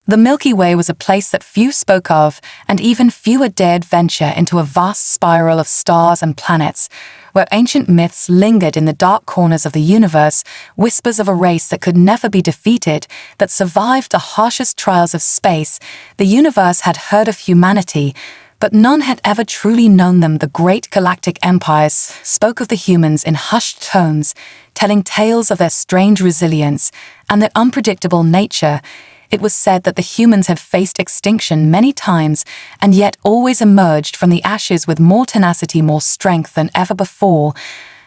The Milky Way was a place that few spoke of, and even fewer dared venture into a vast spiral of stars and planets, where ancient myths lingered in the dark corners of the universe, whispers of a race that could never be defeated, that survived the harshest trials of space. The universe had heard of humanity, but none had ever truly known them. The great galactic empires spoke of the humans in hushed tones, telling tales of their strange resilience and their unpredictable nature. It was said that the humans had faced extinction many times and yet always emerged from the ashes with more tenacity, more strength than ever before.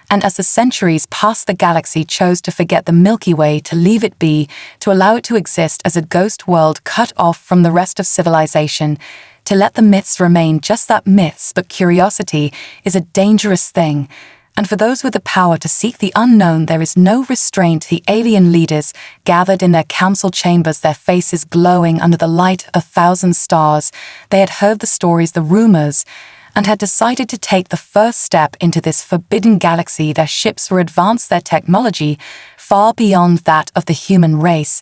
And as the centuries passed, the galaxy chose to forget the Milky Way, to leave it be, to allow it to exist as a ghost world cut off from the rest of civilization, to let the myths remain just that, myths. But curiosity is a dangerous thing. And for those with the power to seek the unknown, there is no restraint. The alien leaders gathered in their council chambers, their faces glowing under the light of 1,000 stars. They had heard the stories, the rumors, and had decided to take the first step into this forbidden galaxy. Their ships were advanced, their technology far beyond that of the human race.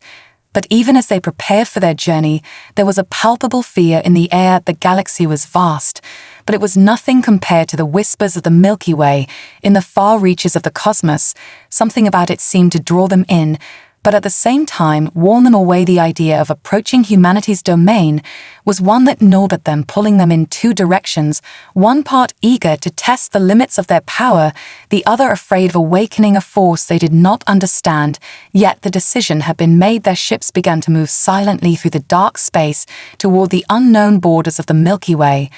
But even as they prepared for their journey, there was a palpable fear in the air. The galaxy was vast, but it was nothing compared to the whispers of the Milky Way. In the far reaches of the cosmos, something about it seemed to draw them in, but at the same time warn them away. The idea of approaching humanity's domain was one that gnawed at them, pulling them in two directions, one part eager to test the limits of their power, the other afraid of awakening a force they did not understand. Yet the decision had been made. Their ships began to move silently through the dark space toward the unknown borders of the Milky Way.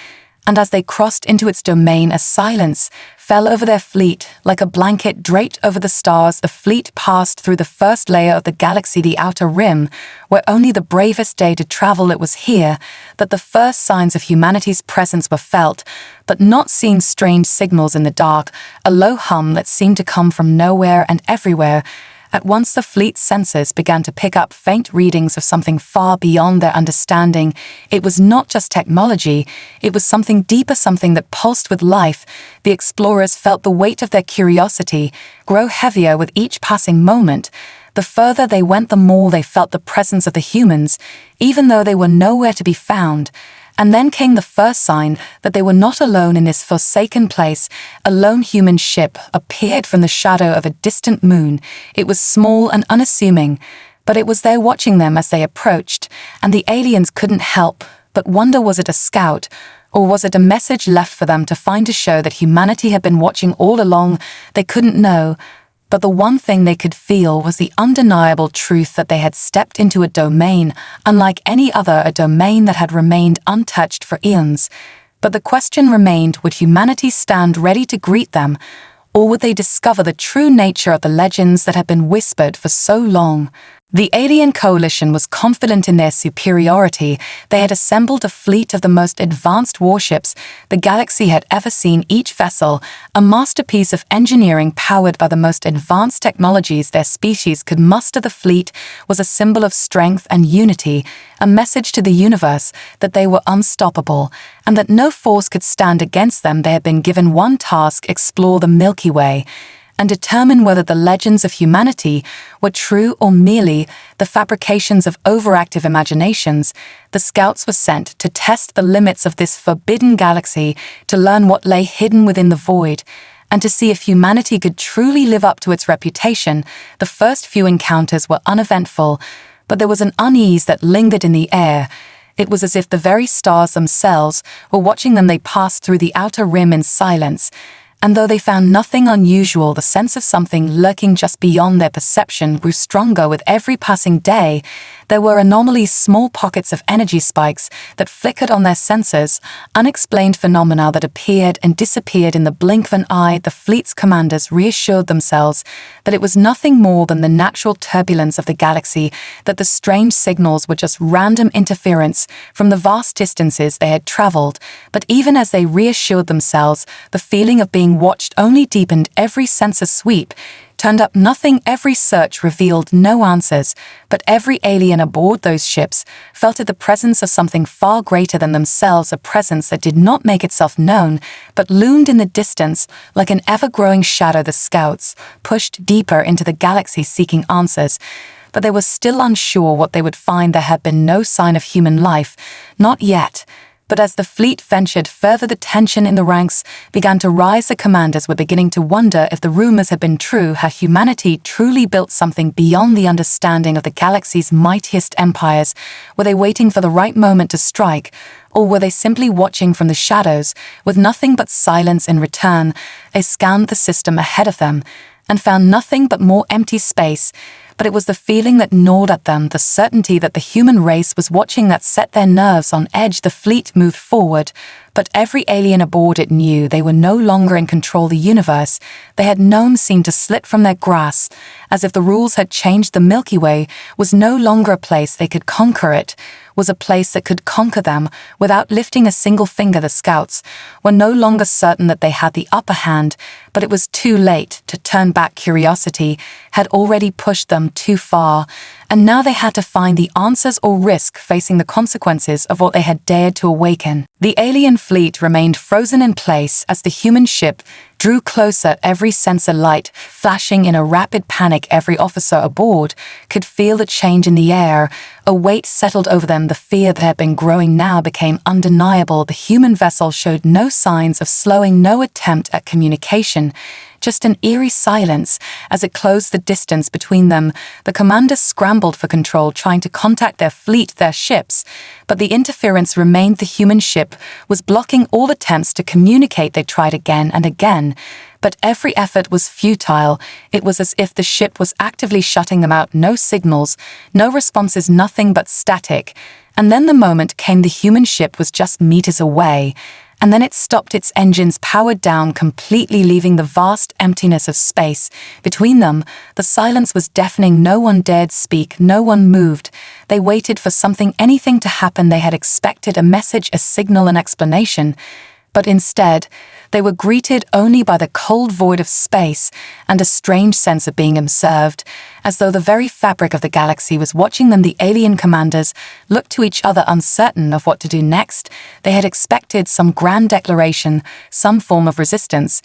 And as they crossed into its domain, a silence fell over their fleet. Like a blanket draped over the stars, the fleet passed through the first layer of the galaxy, the outer rim, where only the bravest dared to travel. It was here that the first signs of humanity's presence were felt, but not seen. Strange signals in the dark, a low hum that seemed to come from nowhere and everywhere. At once the fleet's sensors began to pick up faint readings of something far beyond their understanding. It was not just technology, it was something deeper, something that pulsed with life. The explorers felt the weight of their curiosity grow heavier with each passing moment. The further they went, the more they felt the presence of the humans, even though they were nowhere to be found. And then came the first sign that they were not alone in this forsaken place. A lone human ship appeared from the shadow of a distant moon. It was small and unassuming, but it was there watching them as they approached, and the aliens couldn't help but wonder, was it a scout, or was it a message left for them to find, to show that humanity had been watching all along? They couldn't know. But the one thing they could feel was the undeniable truth that they had stepped into a domain, unlike any other, a domain that had remained untouched for eons. But the question remained, would humanity stand ready to greet them, or would they discover the true nature of the legends that had been whispered for so long? The alien coalition was confident in their superiority. They had assembled a fleet of the most advanced warships the galaxy had ever seen, each vessel a masterpiece of engineering powered by the most advanced technologies their species could muster. The fleet was a symbol of strength and unity, a message to the universe that they were unstoppable and that no force could stand against them. They had been given one task: explore the Milky Way and determine whether the legends of humanity were true or merely the fabrications of overactive imaginations. The scouts were sent to test the limits of this forbidden galaxy, to learn what lay hidden within the void, and to see if humanity could truly live up to its reputation. The first few encounters were uneventful, but there was an unease that lingered in the air. It was as if the very stars themselves were watching them. They passed through the outer rim in silence, and though they found nothing unusual, the sense of something lurking just beyond their perception grew stronger with every passing day. There were anomalies, small pockets of energy spikes that flickered on their sensors, unexplained phenomena that appeared and disappeared in the blink of an eye. The fleet's commanders reassured themselves that it was nothing more than the natural turbulence of the galaxy, that the strange signals were just random interference from the vast distances they had traveled. But even as they reassured themselves, the feeling of being watched only deepened. Every sensor sweep turned up nothing. Every search revealed no answers, but every alien aboard those ships felt the presence of something far greater than themselves, a presence that did not make itself known, but loomed in the distance like an ever-growing shadow. The scouts pushed deeper into the galaxy, seeking answers. but they were still unsure what they would find. There had been no sign of human life, not yet. But as the fleet ventured further, the tension in the ranks began to rise. The commanders were beginning to wonder if the rumors had been true. Had humanity truly built something beyond the understanding of the galaxy's mightiest empires? Were they waiting for the right moment to strike? Or were they simply watching from the shadows, with nothing but silence in return? They scanned the system ahead of them, and found nothing but more empty space. But it was the feeling that gnawed at them, the certainty that the human race was watching, that set their nerves on edge. The fleet moved forward, but every alien aboard it knew they were no longer in control. The universe they had known seemed to slip from their grasp, as if the rules had changed. The Milky Way was no longer a place they could conquer. It was a place that could conquer them without lifting a single finger. The scouts were no longer certain that they had the upper hand, but it was too late to turn back. Curiosity had already pushed them too far, and now they had to find the answers or risk facing the consequences of what they had dared to awaken. The alien fleet remained frozen in place as the human ship drew closer, every sensor light flashing in a rapid panic. Every officer aboard could feel the change in the air. A weight settled over them. The fear that had been growing now became undeniable. The human vessel showed no signs of slowing, no attempt at communication. Just an eerie silence as it closed the distance between them. The commanders scrambled for control, trying to contact their fleet, their ships, but the interference remained. The human ship was blocking all attempts to communicate. They tried again and again, but every effort was futile. It was as if the ship was actively shutting them out. No signals, no responses, nothing but static. And then the moment came. The human ship was just meters away. And then it stopped. Its engines powered down completely, leaving the vast emptiness of space between them. The silence was deafening. No one dared speak. No one moved. They waited for something, anything to happen. They had expected a message, a signal, an explanation. But instead, they were greeted only by the cold void of space and a strange sense of being observed, as though the very fabric of the galaxy was watching them. The alien commanders looked to each other, uncertain of what to do next. They had expected some grand declaration, some form of resistance.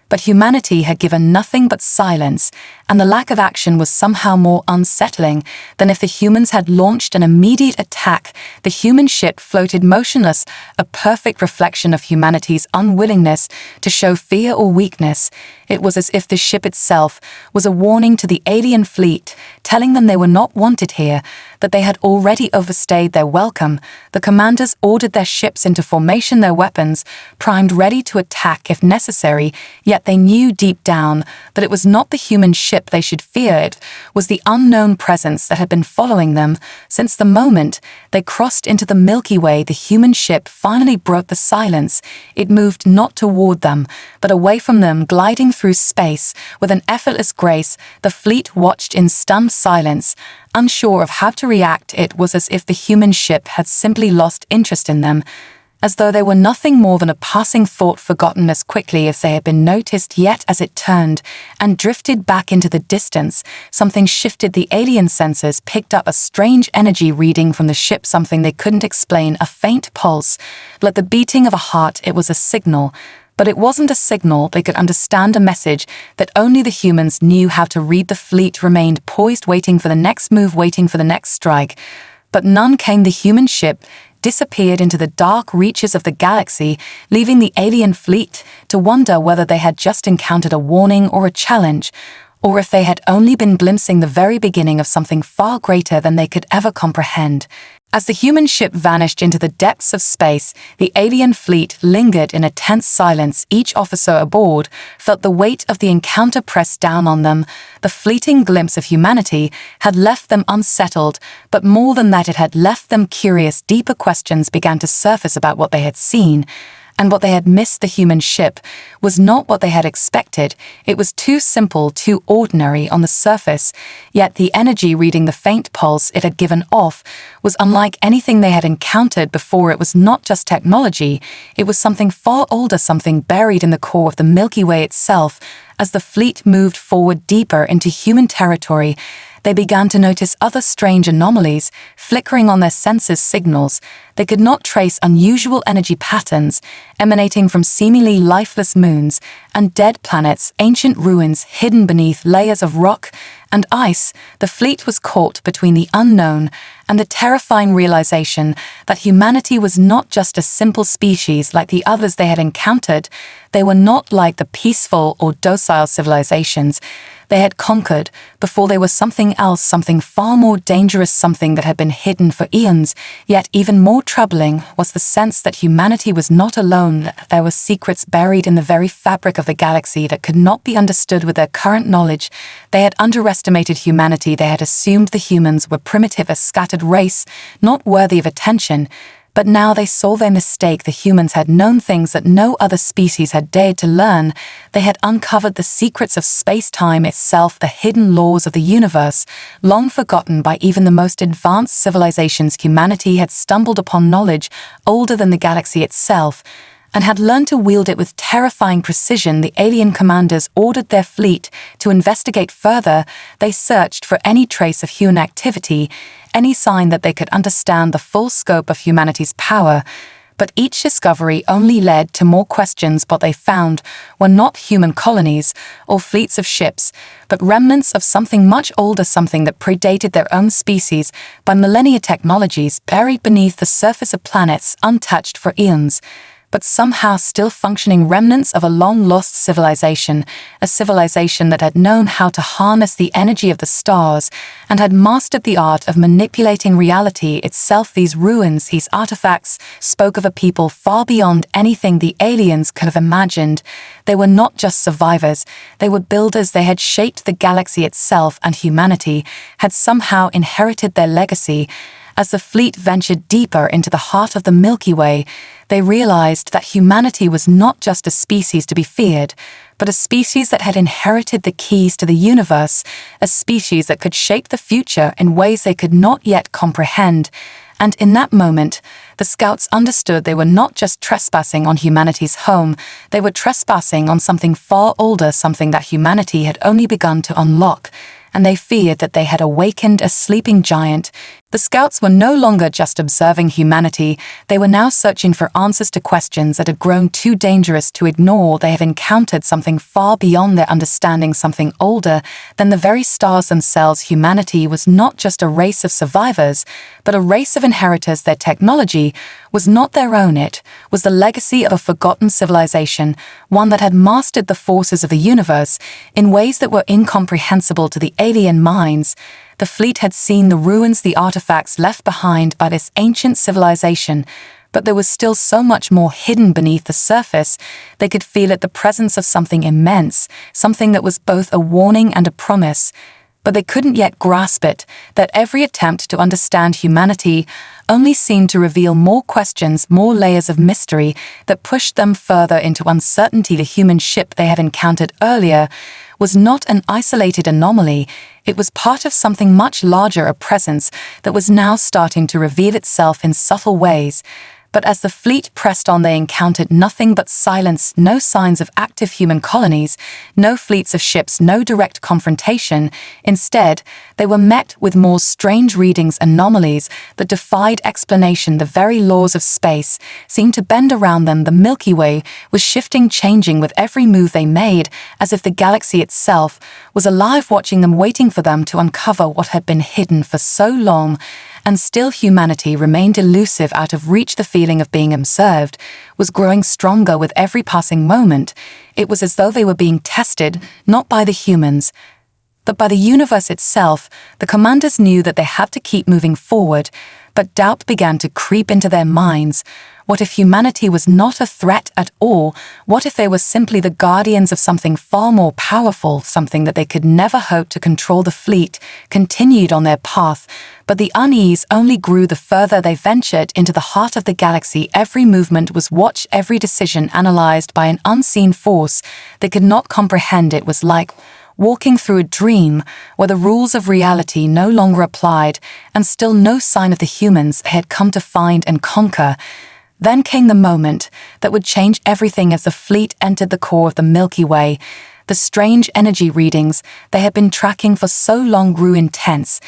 But humanity had given nothing but silence, and the lack of action was somehow more unsettling than if the humans had launched an immediate attack. The human ship floated motionless, a perfect reflection of humanity's unwillingness to show fear or weakness. It was as if the ship itself was a warning to the alien fleet, telling them they were not wanted here, that they had already overstayed their welcome. The commanders ordered their ships into formation, their weapons primed, ready to attack if necessary, yet they knew deep down that it was not the human ship they should fear. It was the unknown presence that had been following them since the moment they crossed into the Milky Way. The human ship finally broke the silence. It moved not toward them, but away from them, gliding through space with an effortless grace. The fleet watched in stunned silence, unsure of how to react. It was as if the human ship had simply lost interest in them, as though they were nothing more than a passing thought, forgotten as quickly as they had been noticed. Yet as it turned and drifted back into the distance, something shifted. The alien sensors picked up a strange energy reading from the ship, something they couldn't explain, a faint pulse, like the beating of a heart. It was a signal. But it wasn't a signal they could understand, a message that only the humans knew how to read. The fleet remained poised, waiting for the next move, waiting for the next strike. But none came. The human ship disappeared into the dark reaches of the galaxy, leaving the alien fleet to wonder whether they had just encountered a warning or a challenge, or if they had only been glimpsing the very beginning of something far greater than they could ever comprehend. As the human ship vanished into the depths of space, the alien fleet lingered in a tense silence. Each officer aboard felt the weight of the encounter press down on them. The fleeting glimpse of humanity had left them unsettled, but more than that, it had left them curious. Deeper questions began to surface about what they had seen. And what they had missed. The human ship was not what they had expected. It was too simple, too ordinary on the surface, yet the energy reading the faint pulse it had given off was unlike anything they had encountered before. It was not just technology, it was something far older, something buried in the core of the Milky Way itself. As the fleet moved forward deeper into human territory, they began to notice other strange anomalies flickering on their sensors, signals. They could not trace unusual energy patterns emanating from seemingly lifeless moons and dead planets, ancient ruins hidden beneath layers of rock and ice, the fleet was caught between the unknown and the terrifying realization that humanity was not just a simple species like the others they had encountered. They were not like the peaceful or docile civilizations they had conquered before. They were something else, something far more dangerous, something that had been hidden for eons. Yet even more troubling was the sense that humanity was not alone, that there were secrets buried in the very fabric of the galaxy that could not be understood with their current knowledge. They had underestimated humanity. They had assumed the humans were primitive, a scattered race, not worthy of attention. But now they saw their mistake. The humans had known things that no other species had dared to learn. They had uncovered the secrets of space-time itself, the hidden laws of the universe, long forgotten by even the most advanced civilizations. Humanity had stumbled upon knowledge older than the galaxy itself, and had learned to wield it with terrifying precision. The alien commanders ordered their fleet to investigate further. They searched for any trace of human activity, any sign that they could understand the full scope of humanity's power. But each discovery only led to more questions. What they found were not human colonies or fleets of ships, but remnants of something much older, something that predated their own species by millennia, technologies buried beneath the surface of planets, untouched for eons, but somehow still functioning, remnants of a long-lost civilization, a civilization that had known how to harness the energy of the stars and had mastered the art of manipulating reality itself. These ruins, these artifacts, spoke of a people far beyond anything the aliens could have imagined. They were not just survivors, they were builders. They had shaped the galaxy itself, and humanity had somehow inherited their legacy. As the fleet ventured deeper into the heart of the Milky Way, they realized that humanity was not just a species to be feared, but a species that had inherited the keys to the universe, a species that could shape the future in ways they could not yet comprehend. And in that moment, the scouts understood they were not just trespassing on humanity's home, they were trespassing on something far older, something that humanity had only begun to unlock. And they feared that they had awakened a sleeping giant. The scouts were no longer just observing humanity, they were now searching for answers to questions that had grown too dangerous to ignore. They had encountered something far beyond their understanding, something older than the very stars themselves. Humanity was not just a race of survivors, but a race of inheritors. Their technology was not their own, it was the legacy of a forgotten civilization, one that had mastered the forces of the universe in ways that were incomprehensible to the alien minds. The fleet had seen the ruins, the artifacts left behind by this ancient civilization, but there was still so much more hidden beneath the surface. They could feel it, the presence of something immense, something that was both a warning and a promise. But they couldn't yet grasp it, that every attempt to understand humanity only seemed to reveal more questions, more layers of mystery that pushed them further into uncertainty. The human ship they had encountered earlier was not an isolated anomaly. It was part of something much larger, a presence that was now starting to reveal itself in subtle ways. But as the fleet pressed on, they encountered nothing but silence, no signs of active human colonies, no fleets of ships, no direct confrontation. Instead, they were met with more strange readings, anomalies that defied explanation. The very laws of space seemed to bend around them. The Milky Way was shifting, changing with every move they made, as if the galaxy itself was alive, watching them, waiting for them to uncover what had been hidden for so long. And still humanity remained elusive, out of reach. The feeling of being observed was growing stronger with every passing moment. It was as though they were being tested, not by the humans, but by the universe itself. The commanders knew that they had to keep moving forward, but doubt began to creep into their minds. What if humanity was not a threat at all? What if they were simply the guardians of something far more powerful, something that they could never hope to control? The fleet continued on their path, but the unease only grew the further they ventured into the heart of the galaxy. Every movement was watched, every decision analyzed by an unseen force they could not comprehend. It was like walking through a dream where the rules of reality no longer applied, and still no sign of the humans they had come to find and conquer. Then came the moment that would change everything. As the fleet entered the core of the Milky Way, the strange energy readings they had been tracking for so long grew intense.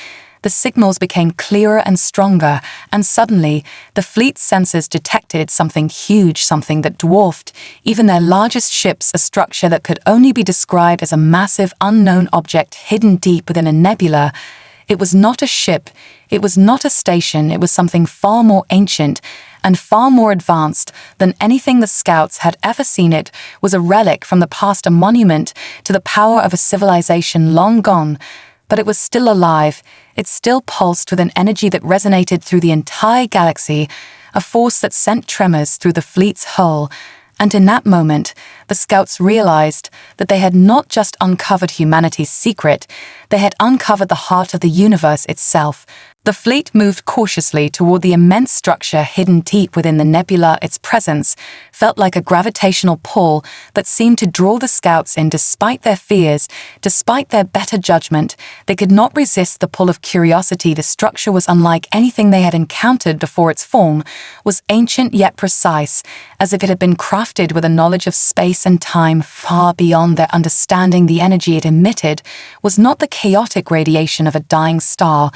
The signals became clearer and stronger, and suddenly, the fleet's sensors detected something huge, something that dwarfed even their largest ships, a structure that could only be described as a massive, unknown object hidden deep within a nebula. It was not a ship, it was not a station, it was something far more ancient and far more advanced than anything the scouts had ever seen. It was a relic from the past, a monument to the power of a civilization long gone. But it was still alive. It still pulsed with an energy that resonated through the entire galaxy, a force that sent tremors through the fleet's hull. And in that moment, the scouts realized that they had not just uncovered humanity's secret, they had uncovered the heart of the universe itself. The fleet moved cautiously toward the immense structure hidden deep within the nebula. Its presence felt like a gravitational pull that seemed to draw the scouts in despite their fears, despite their better judgment. They could not resist the pull of curiosity. The structure was unlike anything they had encountered before. Its form was ancient yet precise, as if it had been crafted with a knowledge of space and time far beyond their understanding. The energy it emitted was not the chaotic radiation of a dying star,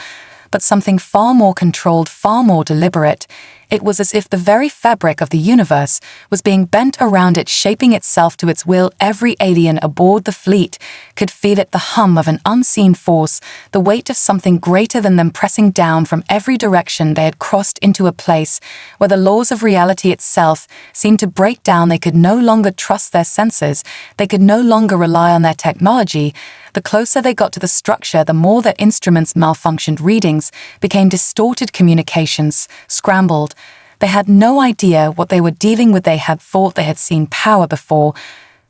but something far more controlled, far more deliberate. It was as if the very fabric of the universe was being bent around it, shaping itself to its will. Every alien aboard the fleet could feel it, the hum of an unseen force, the weight of something greater than them pressing down from every direction. They had crossed into a place where the laws of reality itself seemed to break down. They could no longer trust their senses. They could no longer rely on their technology. The closer they got to the structure, the more their instruments malfunctioned. Readings became distorted, communications scrambled. They had no idea what they were dealing with. They had thought they had seen power before,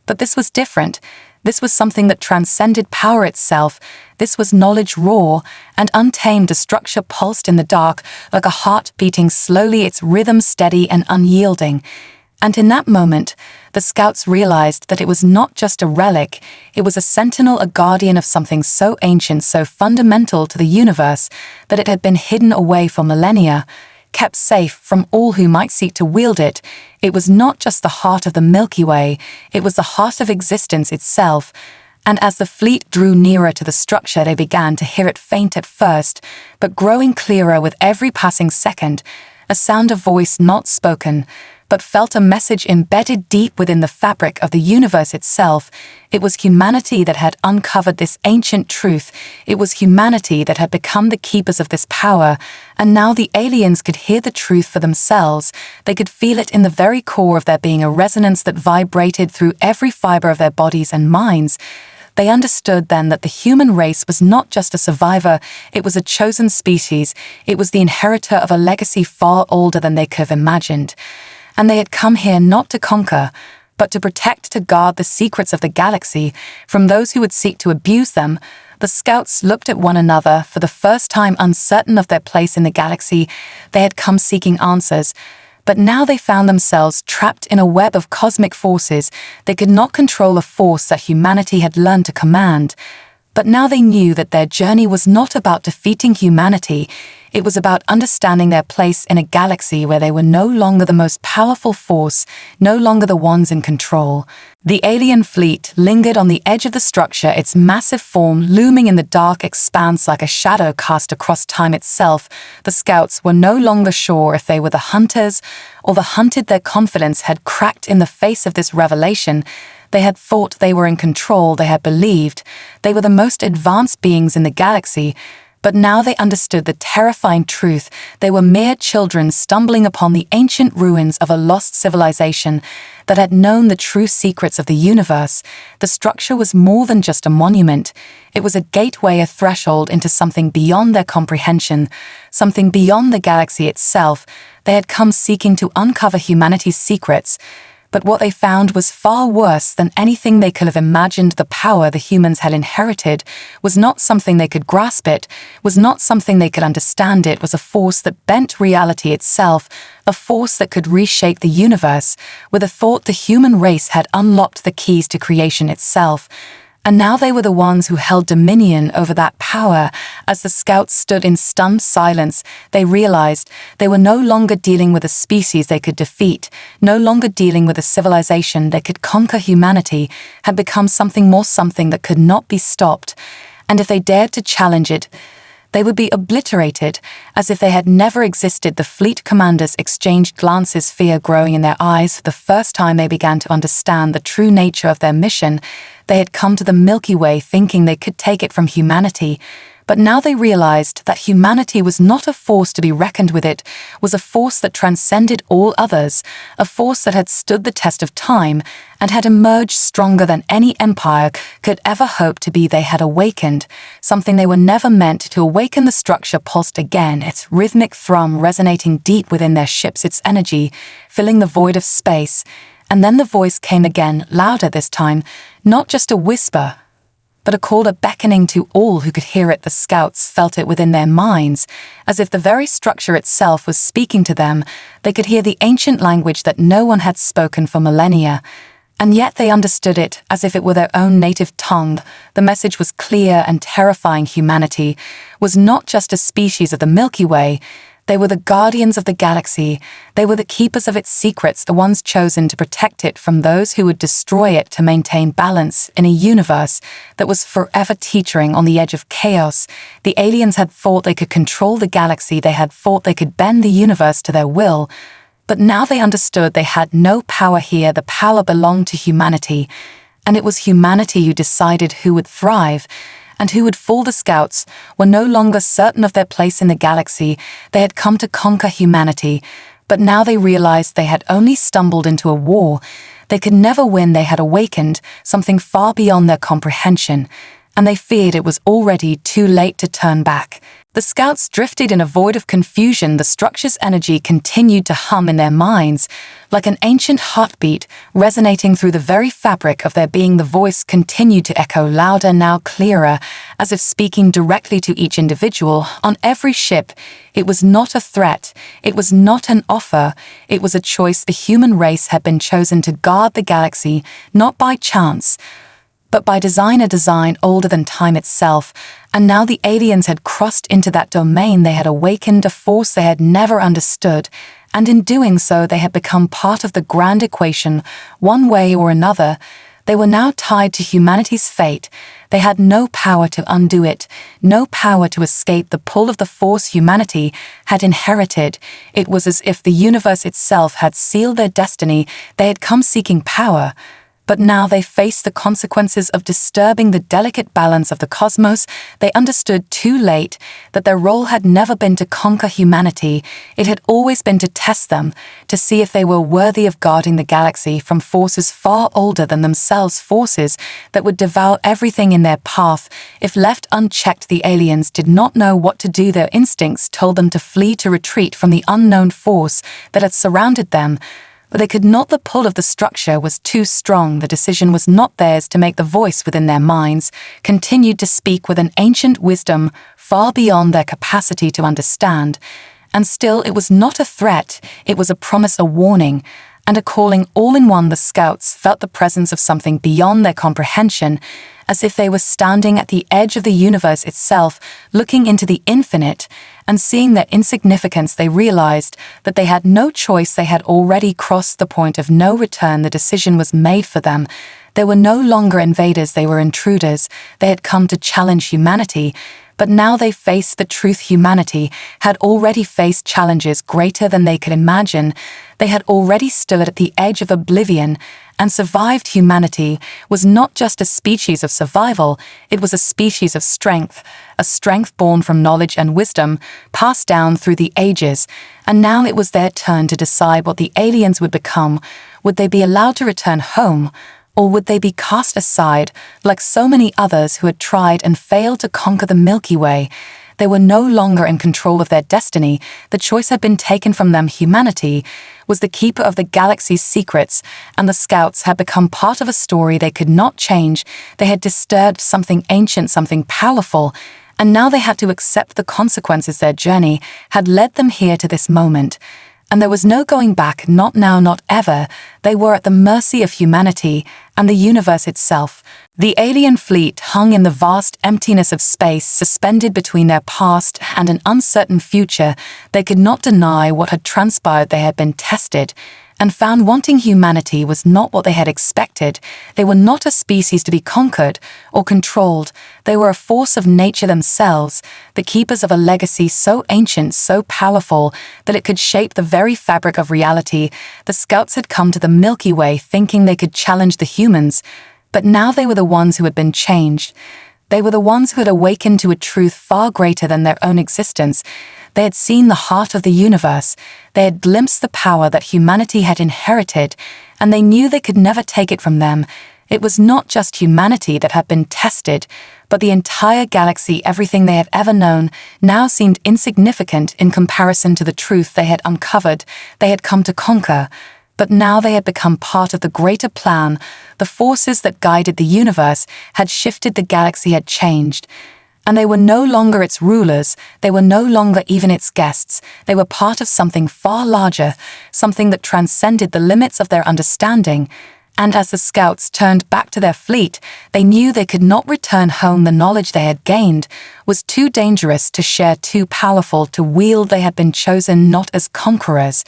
but this was different. This was something that transcended power itself. This was knowledge, raw and untamed. The structure pulsed in the dark like a heart beating slowly, its rhythm steady and unyielding. And in that moment, the scouts realized that it was not just a relic, it was a sentinel, a guardian of something so ancient, so fundamental to the universe, that it had been hidden away for millennia, kept safe from all who might seek to wield it. It was not just the heart of the Milky Way, it was the heart of existence itself. And as the fleet drew nearer to the structure, they began to hear it, faint at first, but growing clearer with every passing second, a sound of voice not spoken, but felt, a message embedded deep within the fabric of the universe itself. It was humanity that had uncovered this ancient truth. It was humanity that had become the keepers of this power, and now the aliens could hear the truth for themselves. They could feel it in the very core of their being, a resonance that vibrated through every fiber of their bodies and minds. They understood then that the human race was not just a survivor, it was a chosen species. It was the inheritor of a legacy far older than they could have imagined. And they had come here not to conquer, but to protect, to guard the secrets of the galaxy from those who would seek to abuse them. The scouts looked at one another, for the first time uncertain of their place in the galaxy. They had come seeking answers, but now they found themselves trapped in a web of cosmic forces. They could not control a force that humanity had learned to command. But now they knew that their journey was not about defeating humanity. It was about understanding their place in a galaxy where they were no longer the most powerful force, no longer the ones in control. The alien fleet lingered on the edge of the structure, its massive form looming in the dark expanse like a shadow cast across time itself. The scouts were no longer sure if they were the hunters or the hunted. Their confidence had cracked in the face of this revelation. They had thought they were in control. They had believed they were the most advanced beings in the galaxy. But now they understood the terrifying truth. They were mere children stumbling upon the ancient ruins of a lost civilization that had known the true secrets of the universe. The structure was more than just a monument. It was a gateway, a threshold into something beyond their comprehension, something beyond the galaxy itself. They had come seeking to uncover humanity's secrets. But what they found was far worse than anything they could have imagined. The power the humans had inherited was not something they could grasp. It was not something they could understand. It was a force that bent reality itself, a force that could reshape the universe. With a thought, the human race had unlocked the keys to creation itself. And now they were the ones who held dominion over that power. As the scouts stood in stunned silence, they realized they were no longer dealing with a species they could defeat, no longer dealing with a civilization that could conquer. Humanity had become something more, something that could not be stopped. And if they dared to challenge it, They would be obliterated, as if they had never existed. The fleet commanders exchanged glances, fear growing in their eyes. For the first time they began to understand the true nature of their mission. They had come to the Milky Way thinking they could take it from humanity, but now they realized that humanity was not a force to be reckoned with. It was a force that transcended all others, a force that had stood the test of time and had emerged stronger than any empire could ever hope to be. They had awakened something they were never meant to awaken. The structure pulsed again, its rhythmic thrum resonating deep within their ships, its energy filling the void of space. And then the voice came again, louder this time, not just a whisper, but a call, a beckoning to all who could hear it. The scouts felt it within their minds, as if the very structure itself was speaking to them. They could hear the ancient language that no one had spoken for millennia, and yet they understood it as if it were their own native tongue. The message was clear and terrifying. Humanity was not just a species of the Milky Way. They were the guardians of the galaxy. They were the keepers of its secrets, the ones chosen to protect it from those who would destroy it, to maintain balance in a universe that was forever teetering on the edge of chaos. The aliens had thought they could control the galaxy. They had thought they could bend the universe to their will. But now they understood they had no power here. The power belonged to humanity. And it was humanity who decided who would thrive and who would fall. The scouts were no longer certain of their place in the galaxy. They had come to conquer humanity, but now they realized they had only stumbled into a war. They could never win. They had awakened something far beyond their comprehension, and they feared it was already too late to turn back. The scouts drifted in a void of confusion. The structure's energy continued to hum in their minds, like an ancient heartbeat resonating through the very fabric of their being. The voice continued to echo louder, now clearer, as if speaking directly to each individual on every ship. It was not a threat. It was not an offer. It was a choice. The human race had been chosen to guard the galaxy, not by chance, but by design, a design older than time itself. And now the aliens had crossed into that domain. They had awakened a force they had never understood, and in doing so they had become part of the grand equation. One way or another, they were now tied to humanity's fate. They had no power to undo it, no power to escape the pull of the force humanity had inherited. It was as if the universe itself had sealed their destiny. They had come seeking power, but now they faced the consequences of disturbing the delicate balance of the cosmos. They understood too late that their role had never been to conquer humanity. It had always been to test them, to see if they were worthy of guarding the galaxy from forces far older than themselves, forces that would devour everything in their path. If left unchecked, the aliens did not know what to do. Their instincts told them to flee, to retreat from the unknown force that had surrounded them. But they could not. The pull of the structure was too strong. The decision was not theirs to make. The voice within their minds continued to speak with an ancient wisdom far beyond their capacity to understand. And still, it was not a threat. It was a promise, a warning, and a calling all in one. The scouts felt the presence of something beyond their comprehension, as if they were standing at the edge of the universe itself, looking into the infinite, and seeing their insignificance. They realized that they had no choice. They had already crossed the point of no return. The decision was made for them. They were no longer invaders. They were intruders. They had come to challenge humanity. But now they faced the truth. Humanity had already faced challenges greater than they could imagine. They had already stood at the edge of oblivion and survived. Humanity was not just a species of survival, it was a species of strength, a strength born from knowledge and wisdom, passed down through the ages. And now it was their turn to decide what the aliens would become. Would they be allowed to return home? Or would they be cast aside, like so many others who had tried and failed to conquer the Milky Way? They were no longer in control of their destiny. The choice had been taken from them. Humanity was the keeper of the galaxy's secrets, and the scouts had become part of a story they could not change. They had disturbed something ancient, something powerful, and now they had to accept the consequences. Their journey had led them here to this moment, and there was no going back. Not now, not ever. They were at the mercy of humanity and the universe itself. The alien fleet hung in the vast emptiness of space, suspended between their past and an uncertain future. They could not deny what had transpired. They had been tested, and found wanting humanity was not what they had expected. They were not a species to be conquered or controlled. They were a force of nature themselves, the keepers of a legacy so ancient, so powerful, that it could shape the very fabric of reality. The scouts had come to the Milky Way thinking they could challenge the humans, but now they were the ones who had been changed. They were the ones who had awakened to a truth far greater than their own existence. They had seen the heart of the universe. They had glimpsed the power that humanity had inherited, and they knew they could never take it from them. It was not just humanity that had been tested, but the entire galaxy. Everything they had ever known now seemed insignificant in comparison to the truth they had uncovered. They had come to conquer, but now they had become part of the greater plan. The forces that guided the universe had shifted, the galaxy had changed. And they were no longer its rulers, they were no longer even its guests. They were part of something far larger, something that transcended the limits of their understanding. And as the scouts turned back to their fleet, they knew they could not return home. The knowledge they had gained was too dangerous to share, too powerful to wield. They had been chosen not as conquerors,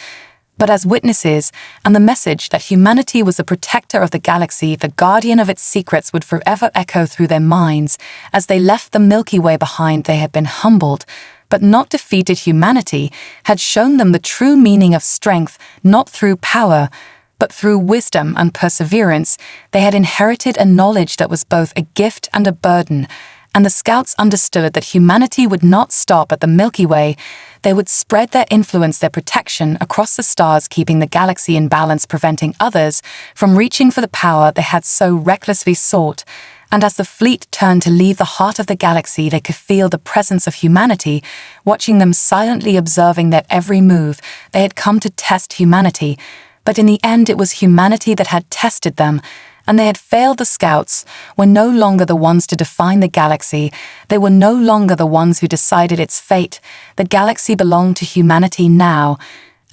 but as witnesses, and the message that humanity was the protector of the galaxy, the guardian of its secrets, would forever echo through their minds. As they left the Milky Way behind, they had been humbled, but not defeated. Humanity had shown them the true meaning of strength, not through power, but through wisdom and perseverance. They had inherited a knowledge that was both a gift and a burden, and the scouts understood that humanity would not stop at the Milky Way. They would spread their influence, their protection across the stars, keeping the galaxy in balance, preventing others from reaching for the power they had so recklessly sought. And as the fleet turned to leave the heart of the galaxy, they could feel the presence of humanity, watching them, silently observing their every move. They had come to test humanity, but in the end it was humanity that had tested them, and they had failed. The scouts were no longer the ones to define the galaxy. They were no longer the ones who decided its fate. The galaxy belonged to humanity now,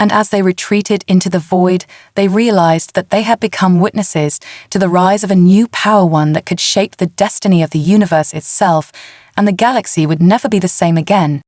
and as they retreated into the void, they realized that they had become witnesses to the rise of a new power, one that could shape the destiny of the universe itself, and the galaxy would never be the same again.